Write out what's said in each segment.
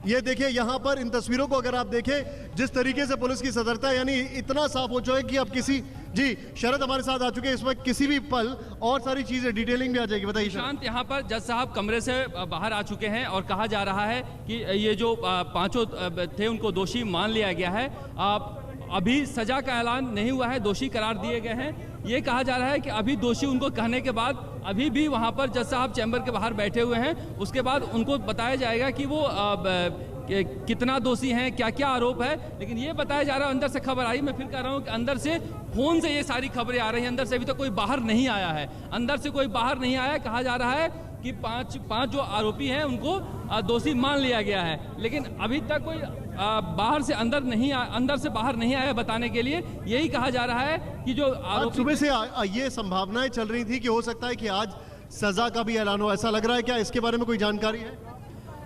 ये देखिए यहाँ पर इन तस्वीरों को अगर आप देखें जिस तरीके से पुलिस की सतर्कता, यानी इतना साफ हो चुका है कि अब किसी जी शरद हमारे साथ आ चुके हैं, इस वक्त किसी भी पल और सारी चीजें डिटेलिंग भी आ जाएगी। बताइए शांत, यहाँ पर जज साहब कमरे से बाहर आ चुके हैं और कहा जा रहा है कि ये जो पांचों थे उनको दोषी मान लिया गया है। अभी सजा का ऐलान नहीं हुआ है, दोषी करार दिए गए हैं। ये कहा जा रहा है कि अभी दोषी उनको कहने के बाद अभी भी वहाँ पर जज साहब चैम्बर के बाहर बैठे हुए हैं, उसके बाद उनको बताया जाएगा कि वो कितना दोषी हैं, क्या क्या आरोप है। लेकिन ये बताया जा रहा है, अंदर से खबर आई, मैं फिर कह रहा हूँ कि अंदर से फोन से ये सारी खबरें आ रही हैं, अंदर से अभी तक कोई बाहर नहीं आया है, अंदर से कोई बाहर नहीं आया। कहा जा रहा है कि पांच जो आरोपी हैं उनको दोषी मान लिया गया है, लेकिन अभी तक कोई बाहर से अंदर से बाहर नहीं आया बताने के लिए। यही कहा जा रहा है कि जो आज सुबह से ये संभावनाएं चल रही थी कि हो सकता है कि आज सजा का भी ऐलान हो, ऐसा लग रहा है क्या? इसके बारे में कोई जानकारी है?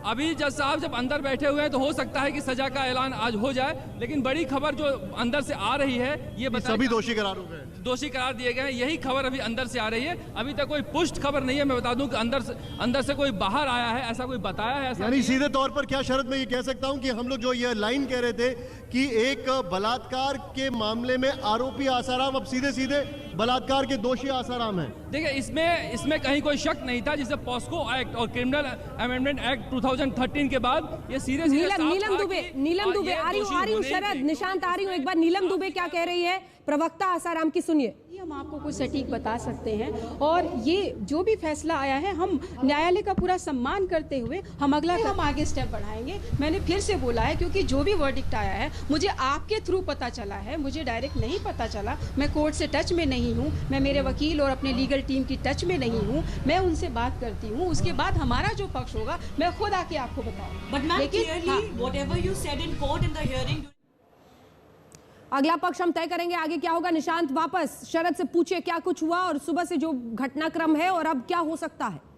अभी जज साहब जब अंदर बैठे हुए हैं तो हो सकता है कि सजा का ऐलान आज हो जाए, लेकिन बड़ी खबर जो अंदर से आ रही है ये सभी दोषी करार हो गए, दोषी करार दिए गए हैं, यही खबर अभी अंदर से आ रही है। अभी तक कोई पुष्ट खबर नहीं है। मैं बता दूं कि अंदर से कोई बाहर आया है, ऐसा कोई बताया है? यानी सीधे तौर पर क्या शरद मैं ये कह सकता हूं कि हम लोग जो ये लाइन कह रहे थे कि एक बलात्कार के मामले में आरोपी आसाराम अब सीधे सीधे बलात्कार के दोषी आसाराम हैं। देखिए इसमें कहीं कोई शक नहीं था, जिसे पॉस्को एक्ट और क्रिमिनल अमेंडमेंट एक्ट 2013 के बाद ये सीधे नीलम दुबे आ रही हूँ शरद, निशांत आ रही हूँ, एक बार नीलम दुबे क्या कह रही है प्रवक्ता आसाराम की सुनिए। हम आपको कुछ सटीक बता सकते हैं और ये जो भी फैसला आया है हम न्यायालय का पूरा सम्मान करते हुए हम आगे स्टेप बढ़ाएंगे। मैंने फिर से बोला है क्योंकि जो भी वर्डिक्ट आया है मुझे आपके थ्रू पता चला है, मुझे डायरेक्ट नहीं पता चला। मैं कोर्ट से टच में नहीं हूँ, मैं मेरे वकील और अपने लीगल टीम की टच में नहीं हूँ, मैं उनसे बात करती हूँ। उसके बाद हमारा जो पक्ष होगा मैं खुद आके आपको बताऊंगा। लेकिन अगला पक्ष हम तय करेंगे आगे क्या होगा। निशांत वापस शरद से पूछिए क्या कुछ हुआ और सुबह से जो घटनाक्रम है और अब क्या हो सकता है।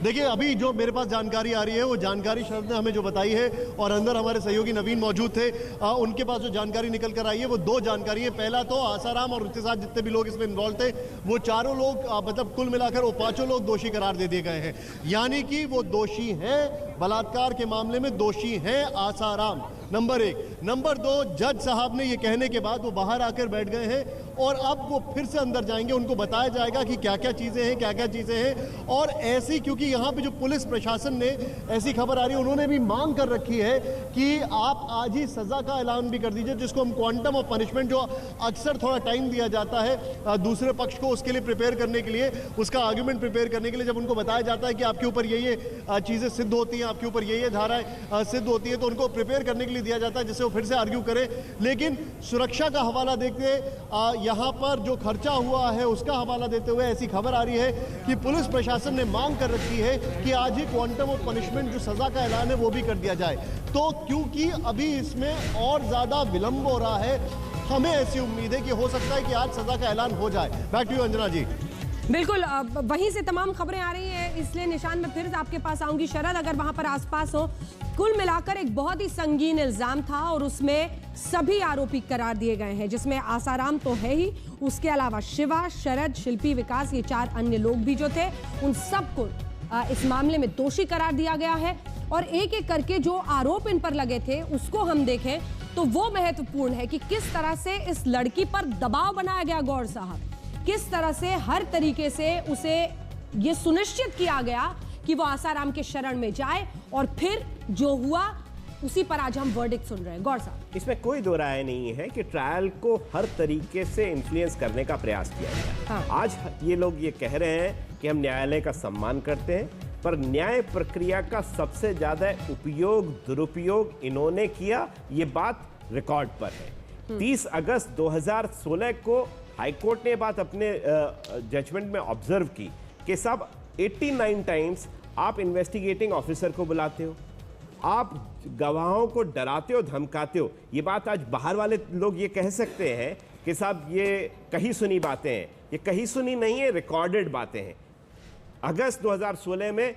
देखिए अभी जो मेरे पास जानकारी आ रही है वो जानकारी शरद ने हमें जो बताई है और अंदर हमारे सहयोगी नवीन मौजूद थे, उनके पास जो जानकारी निकल कर आई है वो दो जानकारी है। पहला तो आसाराम और उसके साथ जितने भी लोग इसमें इन्वॉल्व थे वो चारों लोग मतलब कुल मिलाकर वो पांचों लोग दोषी करार दे दिए गए हैं, यानी कि वो दोषी हैं, बलात्कार के मामले में दोषी हैं आसाराम। नंबर एक। नंबर दो, जज साहब ने ये कहने के बाद वो बाहर आकर बैठ गए हैं और अब वो फिर से अंदर जाएंगे, उनको बताया जाएगा कि क्या क्या चीज़ें हैं, क्या क्या चीज़ें हैं। और ऐसी, क्योंकि यहाँ पे जो पुलिस प्रशासन ने ऐसी खबर आ रही है, उन्होंने भी मांग कर रखी है कि आप आज ही सज़ा का ऐलान भी कर दीजिए, जिसको हम क्वांटम ऑफ पनिशमेंट, जो अक्सर थोड़ा टाइम दिया जाता है दूसरे पक्ष को उसके लिए प्रिपेयर करने के लिए, उसका आर्ग्यूमेंट प्रिपेयर करने के लिए, जब उनको बताया जाता है कि आपके ऊपर ये चीज़ें सिद्ध होती हैं, आपके ऊपर ये धाराएं सिद्ध होती है, तो उनको प्रिपेयर करने के लिए दिया जाता है जिससे वो फिर से आर्ग्यू करें। लेकिन सुरक्षा का हवाला देखते, यहाँ पर जो खर्चा हुआ है उसका हवाला देते हुए ऐसी खबर आ रही है कि पुलिस प्रशासन ने मांग कर रखी है कि आज ही क्वांटम ऑफ पनिशमेंट जो सजा का ऐलान है वो भी कर दिया जाए। तो क्योंकि अभी इसमें और ज्यादा विलंब हो रहा है, हमें ऐसी उम्मीद है कि हो सकता है कि आज सजा का ऐलान हो जाए। बैक टू यू अंजना जी। बिल्कुल, वहीं से तमाम खबरें आ रही हैं, इसलिए निशान में फिर आपके पास आऊंगी। शरद अगर वहां पर आसपास हो, कुल मिलाकर एक बहुत ही संगीन इल्जाम था और उसमें सभी आरोपी करार दिए गए हैं, जिसमें आसाराम तो है ही, उसके अलावा शिवा, शरद, शिल्पी, विकास, ये 4 अन्य लोग भी जो थे उन सबको इस मामले में दोषी करार दिया गया है। और एक एक करके जो आरोप इन पर लगे थे उसको हम देखें तो वो महत्वपूर्ण है कि किस तरह से इस लड़की पर दबाव बनाया गया। गौर साहब, किस तरह से हर तरीके से उसे ये सुनिश्चित किया गया कि वो आसाराम के शरण में जाए और फिर जो हुआ उसी पर आज हम वर्डिक्ट सुन रहे हैं। गौर साहब, इसमें कोई दो राय नहीं है कि ट्रायल को हर तरीके से इन्फ्लुएंस करने का प्रयास किया गया। हाँ। आज ये लोग ये कह रहे हैं कि हम न्यायालय का सम्मान करते हैं, पर न्याय प्रक्रिया का सबसे ज्यादा उपयोग, दुरुपयोग इन्होंने किया, ये बात रिकॉर्ड पर है। 30 अगस्त 2016 को हाईकोर्ट ने ये बात अपने जजमेंट में ऑब्जर्व की कि साहब 89 टाइम्स आप इन्वेस्टिगेटिंग ऑफिसर को बुलाते हो, आप गवाहों को डराते हो, धमकाते हो। ये बात आज बाहर वाले लोग ये कह सकते हैं कि साहब ये कहीं सुनी बातें हैं, ये कहीं सुनी नहीं है, रिकॉर्डेड बातें हैं। अगस्त 2016 में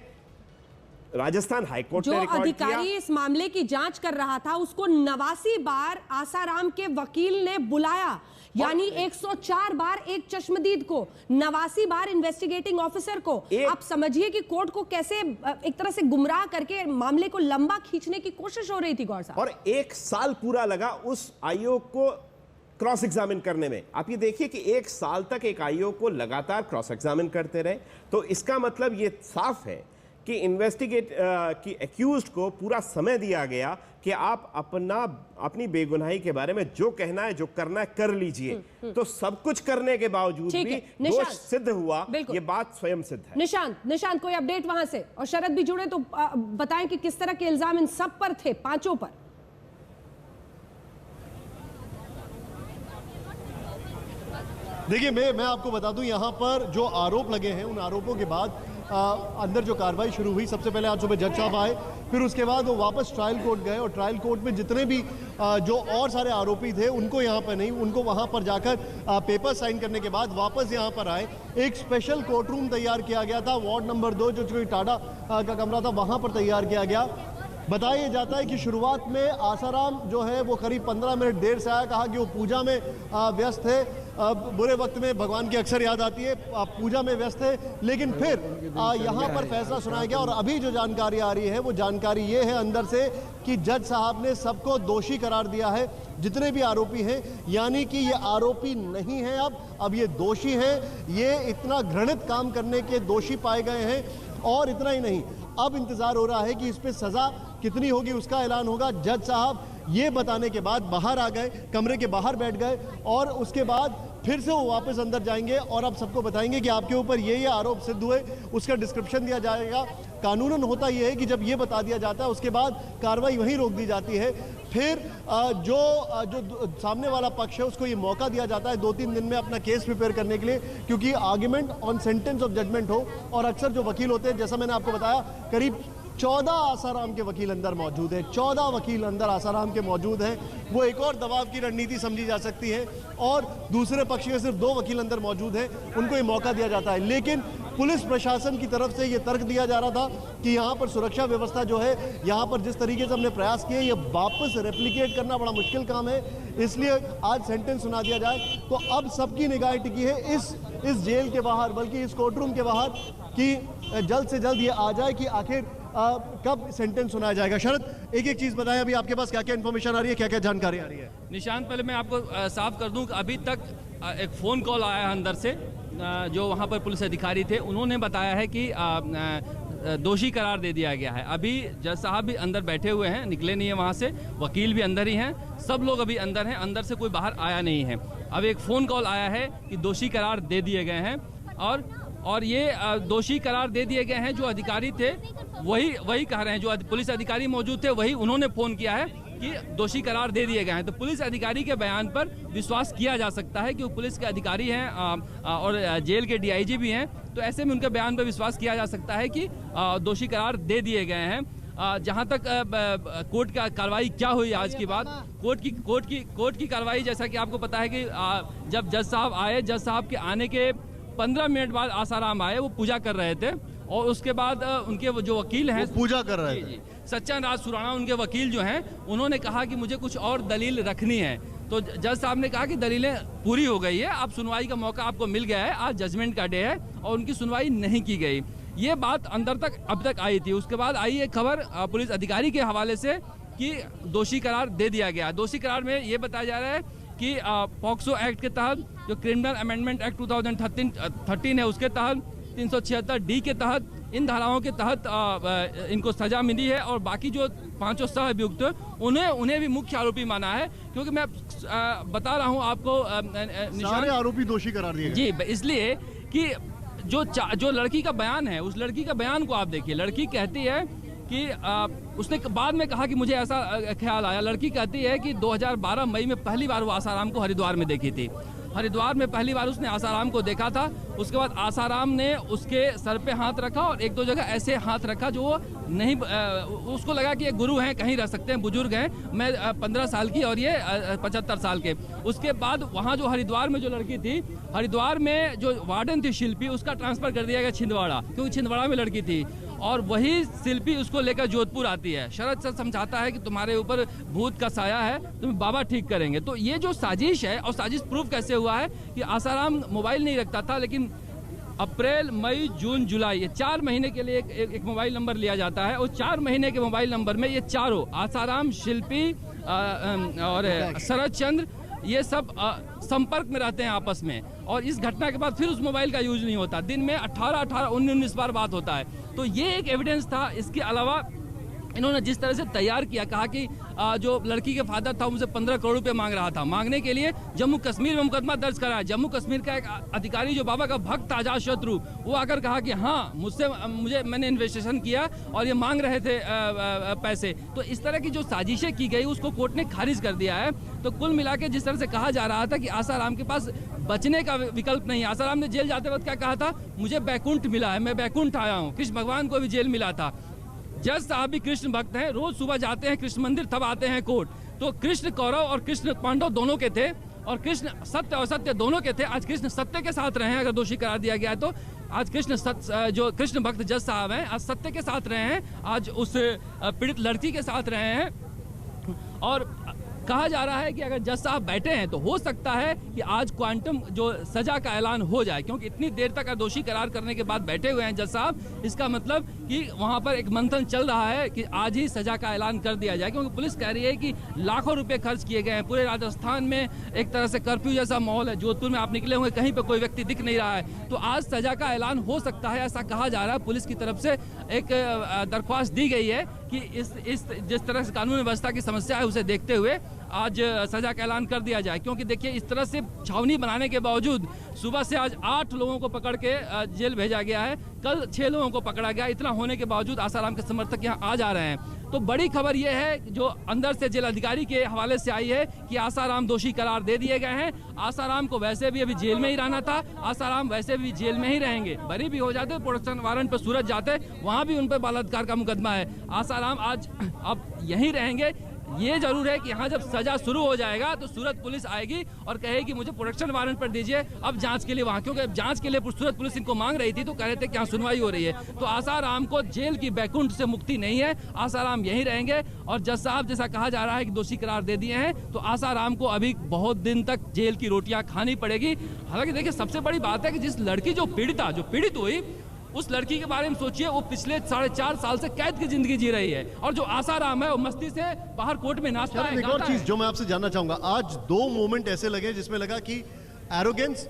राजस्थान हाईकोर्ट ने रिकॉर्ड किया। जो अधिकारी इस मामले की जांच कर रहा था उसको 89 बार आसाराम के वकील ने बुलाया यानी 104 बार एक चश्मदीद को, 89 बार इन्वेस्टिगेटिंग ऑफिसर को। आप समझिए कि कोर्ट को कैसे एक तरह से गुमराह करके मामले को लंबा खींचने की कोशिश हो रही थी गौर साहब। और 1 साल पूरा लगा उस आयोग को क्रॉस एग्जामिन करने में। आप ये देखिए कि 1 साल तक एक आयोग को लगातार क्रॉस एग्जामिन करते रहे, तो इसका मतलब ये साफ है कि की एक्यूज्ड को पूरा समय दिया गया कि आप अपनी बेगुनाही के बारे में जो कहना है, जो करना है, कर लीजिए। तो सब कुछ करने के बावजूद भी दोष सिद्ध हुआ, ये बात स्वयं सिद्ध है। निशांत कोई अपडेट वहां से, और शरद भी जुड़े तो बताएं कि किस तरह के इल्जाम इन सब पर थे, पांचों पर। देखिए मैं आपको बता दूं, यहाँ पर जो आरोप लगे हैं उन आरोपों के बाद अंदर जो कार्रवाई शुरू हुई, सबसे पहले आज सुबह जज साहब आए, फिर उसके बाद वो वापस ट्रायल कोर्ट गए और ट्रायल कोर्ट में जितने भी जो और सारे आरोपी थे उनको यहाँ पर नहीं, उनको वहाँ पर जाकर पेपर साइन करने के बाद वापस यहाँ पर आए। एक स्पेशल कोर्ट रूम तैयार किया गया था, वार्ड नंबर 2 जो टाडा का कमरा था वहाँ पर तैयार किया गया। बताया जाता है कि शुरुआत में आसाराम जो है वो करीब 15 मिनट देर से आया, कहा कि वो पूजा में व्यस्त है, बुरे वक्त में भगवान की अक्सर याद आती है, पूजा में व्यस्त है। लेकिन फिर यहाँ पर फैसला सुनाया गया और अभी जो जानकारी आ रही है वो जानकारी ये है अंदर से कि जज साहब ने सबको दोषी करार दिया है, जितने भी आरोपी हैं, यानी कि ये आरोपी नहीं है, अब ये दोषी हैं, ये इतना घृणित काम करने के दोषी पाए गए हैं। और इतना ही नहीं, अब इंतजार हो रहा है कि इस पे सजा कितनी होगी उसका ऐलान होगा। जज साहब ये बताने के बाद बाहर आ गए, कमरे के बाहर बैठ गए और उसके बाद फिर से वो वापस अंदर जाएंगे और अब सबको बताएंगे कि आपके ऊपर ये आरोप सिद्ध हुए, उसका डिस्क्रिप्शन दिया जाएगा। कानूनन होता ये है कि जब ये बता दिया जाता है उसके बाद कार्रवाई वहीं रोक दी जाती है। फिर जो सामने वाला पक्ष है उसको ये मौका दिया जाता है 2-3 दिन में अपना केस प्रिपेयर करने के लिए, क्योंकि argument on sentence of judgement हो। और अक्सर जो वकील होते हैं, जैसा मैंने आपको बताया, करीब 14 आसाराम के वकील अंदर मौजूद हैं, 14 वकील अंदर आसाराम के मौजूद हैं। वो एक और दबाव की रणनीति समझी जा सकती है और दूसरे पक्ष के सिर्फ 2 वकील अंदर मौजूद हैं, उनको ये मौका दिया जाता है। लेकिन पुलिस प्रशासन की तरफ से ये तर्क दिया जा रहा था कि यहाँ पर सुरक्षा व्यवस्था जो है, यहाँ पर जिस तरीके से हमने प्रयास किए ये वापस रेप्लिकेट करना बड़ा मुश्किल काम है, इसलिए आज सेंटेंस सुना दिया जाए। तो अब सबकी निगाहें टिकी है इस जेल के बाहर, बल्कि इस कोर्ट रूम के बाहर, कि जल्द से जल्द ये आ जाए कि आखिर कब सेंटेंस सुनाया जाएगा। शरद, एक चीज बताएं, अभी आपके पास क्या क्या इन्फॉर्मेशन आ रही है, क्या क्या जानकारी आ रही है? निशांत, पहले मैं आपको साफ कर दूं कि अभी तक एक फ़ोन कॉल आया है अंदर से, जो वहां पर पुलिस अधिकारी थे, उन्होंने बताया है कि दोषी करार दे दिया गया है। अभी जज साहब भी अंदर बैठे हुए हैं, निकले नहीं है वहाँ से, वकील भी अंदर ही हैं, सब लोग अभी अंदर हैं, अंदर से कोई बाहर आया नहीं है। अब एक फ़ोन कॉल आया है कि दोषी करार दे दिए गए हैं और ये दोषी करार दे दिए गए हैं। जो अधिकारी थे वही कह रहे हैं, जो पुलिस अधिकारी मौजूद थे वही उन्होंने फ़ोन किया है कि दोषी करार दे दिए गए हैं। तो पुलिस अधिकारी के बयान पर विश्वास किया जा सकता है कि वो पुलिस के अधिकारी हैं और जेल के डीआईजी भी हैं, तो ऐसे में उनके बयान पर विश्वास किया जा सकता है कि दोषी करार दे दिए गए हैं। जहां तक कोर्ट का कार्रवाई क्या हुई आज की बात, कोर्ट की कार्रवाई, जैसा कि आपको पता है कि जब जज साहब आए, जज साहब के आने के 15 मिनट बाद आसाराम आए, वो पूजा कर रहे थे और उसके बाद उनके जो वकील हैं, पूजा कर रहे थे, सच्चन राज सुराणा उनके वकील जो हैं, उन्होंने कहा कि मुझे कुछ और दलील रखनी है। तो जज साहब ने कहा कि दलीलें पूरी हो गई है, अब सुनवाई का मौका आपको मिल गया है, आज जजमेंट का डे है, और उनकी सुनवाई नहीं की गई। ये बात अंदर तक अब तक आई थी। उसके बाद आई एक खबर पुलिस अधिकारी के हवाले से कि दोषी करार दे दिया गया। दोषी करार में ये बताया जा रहा है कि पॉक्सो एक्ट के तहत, जो क्रिमिनल अमेंडमेंट एक्ट 2013 है, उसके तहत 376D के तहत, इन धाराओं के तहत इनको सजा मिली है। और बाकी जो 5 सह अभियुक्त उन्हें भी मुख्य आरोपी माना है, क्योंकि मैं बता रहा हूं आपको, सारे आरोपी दोषी करार दिए जी, इसलिए कि जो लड़की का बयान है, उस लड़की का बयान को आप देखिए। लड़की कहती है कि उसने बाद में कहा कि मुझे ऐसा ख्याल आया, लड़की कहती है कि 2012 मई में पहली बार वो आसाराम को हरिद्वार में देखी थी। हरिद्वार में पहली बार उसने आसाराम को देखा था। उसके बाद आसाराम ने उसके सर पे हाथ रखा और 1-2 जगह ऐसे हाथ रखा जो वो नहीं, उसको लगा कि ये गुरु हैं, कहीं रह सकते हैं, बुजुर्ग हैं। मैं 15 साल की और ये 75 साल के। उसके बाद वहाँ जो हरिद्वार में जो लड़की थी, हरिद्वार में जो वार्डन थी शिल्पी, उसका ट्रांसफर कर दिया गया छिंदवाड़ा, क्योंकि छिंदवाड़ा में लड़की थी। और वही शिल्पी उसको लेकर जोधपुर आती है। शरद सर समझाता है कि तुम्हारे ऊपर भूत का साया है, तुम्हें बाबा ठीक करेंगे। तो ये जो साजिश है, और साजिश प्रूफ कैसे हुआ है कि आसाराम मोबाइल नहीं रखता था, लेकिन अप्रैल, मई, जून, जुलाई ये 4 महीने के लिए एक मोबाइल नंबर लिया जाता है। और 4 महीने के मोबाइल नंबर में ये चारों आसाराम, शिल्पी और शरद चंद्र ये सब संपर्क में रहते हैं आपस में। और इस घटना के बाद फिर उस मोबाइल का यूज नहीं होता। दिन में 18, 19 बार बात होता है। तो ये एक एविडेंस था। इसके अलावा इन्होंने जिस तरह से तैयार किया, कहा कि जो लड़की के फादर था उनसे 15 करोड़ रुपए मांग रहा था। मांगने के लिए जम्मू कश्मीर में मुकदमा दर्ज कराया। जम्मू कश्मीर का एक अधिकारी जो बाबा का भक्त था, अजात शत्रु, वो आकर कहा कि हाँ मैंने इन्वेस्टिगेशन किया और ये मांग रहे थे पैसे। तो इस तरह की जो साजिशें की गई उसको कोर्ट ने खारिज कर दिया है। तो कुल मिला के जिस तरह से कहा जा रहा था कि आसाराम के पास बचने का विकल्प नहीं है। आसाराम ने जेल जाते वक्त क्या कहा था, मुझे बैकुंठ मिला है, मैं बैकुंठ आया हूँ। कृष्ण भगवान को भी जेल मिला था। जज साहब भी कृष्ण भक्त हैं, रोज सुबह जाते हैं कृष्ण मंदिर, तब आते हैं कोर्ट। तो कृष्ण कौरव और कृष्ण पांडव दोनों के थे, और कृष्ण सत्य और सत्य दोनों के थे। आज कृष्ण सत्य के साथ रहे हैं, अगर दोषी करार दिया गया है तो। आज जो कृष्ण भक्त जज साहब हैं, आज सत्य के साथ रहे हैं, आज उस पीड़ित लड़की के साथ रहे हैं। और कहा जा रहा है कि अगर जज साहब बैठे हैं तो हो सकता है कि आज क्वांटम जो सजा का ऐलान हो जाए, क्योंकि इतनी देर तक दोषी करार करने के बाद बैठे हुए हैं जज साहब। इसका मतलब कि वहां पर एक मंथन चल रहा है कि आज ही सजा का ऐलान कर दिया जाए, क्योंकि पुलिस कह रही है कि लाखों रुपए खर्च किए गए हैं। पूरे राजस्थान में एक तरह से कर्फ्यू जैसा माहौल है। जोधपुर में आप निकले हुए, कहीं पर कोई व्यक्ति दिख नहीं रहा है। तो आज सजा का ऐलान हो सकता है, ऐसा कहा जा रहा है। पुलिस की तरफ से एक दरख्वास्त दी गई है कि इस जिस तरह से कानून व्यवस्था की समस्या है उसे देखते हुए आज सजा का ऐलान कर दिया जाए। क्योंकि देखिए, इस तरह से छावनी बनाने के बावजूद सुबह से आज 8 लोगों को पकड़ के जेल भेजा गया है। कल 6 लोगों को पकड़ा गया। इतना होने के बावजूद आसाराम के समर्थक यहाँ आ जा रहे हैं। तो बड़ी खबर यह है जो अंदर से जेल अधिकारी के हवाले से आई है कि आसाराम दोषी करार दे दिए गए हैं। आसाराम को वैसे भी अभी जेल में ही रहना था। आसाराम वैसे भी जेल में ही रहेंगे। बरी भी हो जाते, प्रोडक्शन वारंट पर सूरत जाते, वहां भी उन पर बलात्कार का मुकदमा है। आसाराम आज अब यहीं रहेंगे। ये जरूर है कि यहाँ जब सजा शुरू हो जाएगा तो सूरत पुलिस आएगी और कहेगी मुझे प्रोडक्शन वारंट पर दीजिए अब जांच के लिए वहाँ, क्योंकि जांच के लिए सूरत पुलिस इनको मांग रही थी तो कह रहे थे कि यहाँ सुनवाई हो रही है। तो आसाराम को जेल की बैकुंठ से मुक्ति नहीं है। आसाराम यहीं रहेंगे। और जज साहब जैसा कहा जा रहा है कि दोषी करार दे दिए हैं, तो आसाराम को अभी बहुत दिन तक जेल की रोटियां खानी पड़ेगी। हालांकि देखिए, सबसे बड़ी बात है कि जिस लड़की जो पीड़ित हुई, उस लड़की के बारे में सोचिए, वो पिछले 4.5 साल से कैद की जिंदगी जी रही है। और जो आसाराम है वो मस्ती से बाहर कोर्ट में नाचता है। एक और चीज जो मैं आपसे जानना चाहूंगा, आज 2 मोमेंट ऐसे लगे जिसमें लगा कि एरोगेंस,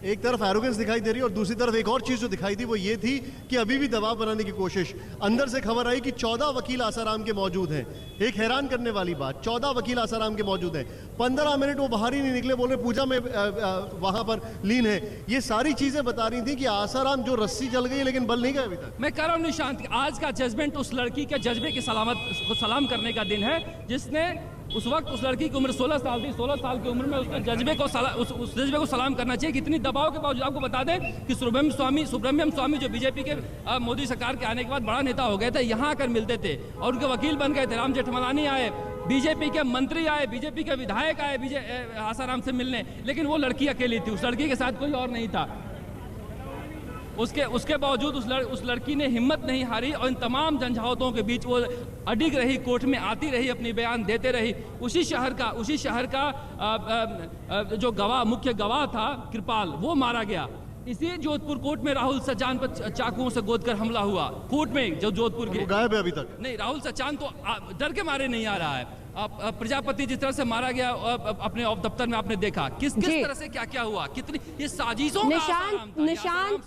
एक तरफ एरोगेंस दिखाई दे रही है और दूसरी तरफ एक और चीज जो दिखाई दी वो ये थी कि अभी भी दबाव बनाने की कोशिश। अंदर से खबर आई कि 14 वकील आसाराम के मौजूद हैं। एक हैरान करने वाली बात, 14 वकील आसाराम के मौजूद हैं। 15 मिनट वो बाहर ही नहीं निकले, बोले पूजा में वहां पर लीन है। ये सारी चीजें बता रही थी कि आसाराम जो रस्सी जल गई लेकिन बल नहीं गए अभी तक। मैं कह रहा हूँ निशांत, आज का जजमेंट उस लड़की के जज्बे की सलाम करने का दिन है, जिसने उस वक्त उस लड़की की उम्र 16 साल थी। 16 साल की उम्र में उसके जज्बे को उस जज्बे को सलाम करना चाहिए। कितनी दबाव के बावजूद आपको बता दें कि सुब्रमण्यम स्वामी जो बीजेपी के मोदी सरकार के आने के बाद बड़ा नेता हो गए थे, यहाँ आकर मिलते थे और उनके वकील बन गए थे। राम जेठमलानी आए, बीजेपी के मंत्री आए, बीजेपी के विधायक आए आसाराम से मिलने, लेकिन वो लड़की अकेली थी। उस लड़की के साथ कोई और नहीं था। उसके बावजूद उस लड़की ने हिम्मत नहीं हारी और इन तमाम झंझावतों के बीच वो अडिग रही, कोर्ट में आती रही, अपनी बयान देते रही। उसी शहर का जो मुख्य गवाह था कृपाल, वो मारा गया। इसी जोधपुर कोर्ट में राहुल सचान पर चाकुओं से गोदकर हमला हुआ। कोर्ट में जो जोधपुर के गायब है अभी तक। नहीं, राहुल सचान तो डर के मारे नहीं आ रहा है। प्रजापति जिस तरह से मारा गया अपने दफ्तर में आपने देखा, किस तरह से क्या क्या हुआ, कितनी ये साजिशों निशांत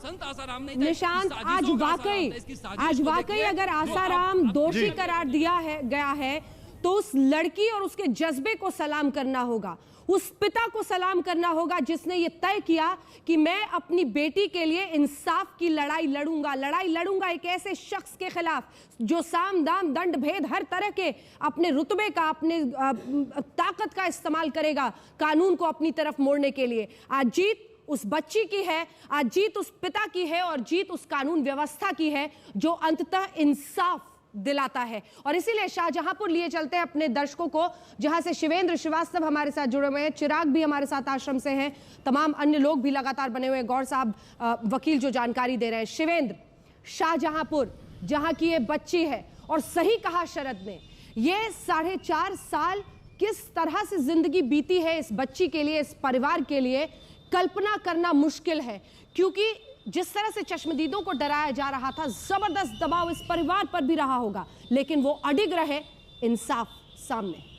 आज वाकई अगर आसाराम दोषी करार दिया गया है तो उस लड़की और उसके जज्बे को सलाम करना होगा, उस पिता को सलाम करना होगा जिसने ये तय किया कि मैं अपनी बेटी के लिए इंसाफ की लड़ाई लड़ूंगा एक ऐसे शख्स के खिलाफ जो साम दाम दंड भेद हर तरह के अपने रुतबे का, अपने ताकत का इस्तेमाल करेगा कानून को अपनी तरफ मोड़ने के लिए। आज जीत उस बच्ची की है, आज जीत उस पिता की है और जीत उस कानून व्यवस्था की है जो अंततः इंसाफ दिलाता है। और इसीलिए शाहजहांपुर लिए चलते हैं अपने दर्शकों को, जहां से शिवेंद्र श्रीवास्तव हमारे साथ जुड़े हुए हैं, चिराग भी हमारे साथ आश्रम से हैं, तमाम अन्य लोग भी लगातार बने हुए हैं, गौर साहब वकील जो जानकारी दे रहे हैं। शाहजहांपुर, जहां की ये बच्ची है। और सही कहा शरद ने, ये 4.5 साल किस तरह से जिंदगी बीती है इस बच्ची के लिए, इस परिवार के लिए, कल्पना करना मुश्किल है। क्योंकि जिस तरह से चश्मदीदों को डराया जा रहा था, जबरदस्त दबाव इस परिवार पर भी रहा होगा, लेकिन वो अडिग रहे इंसाफ सामने।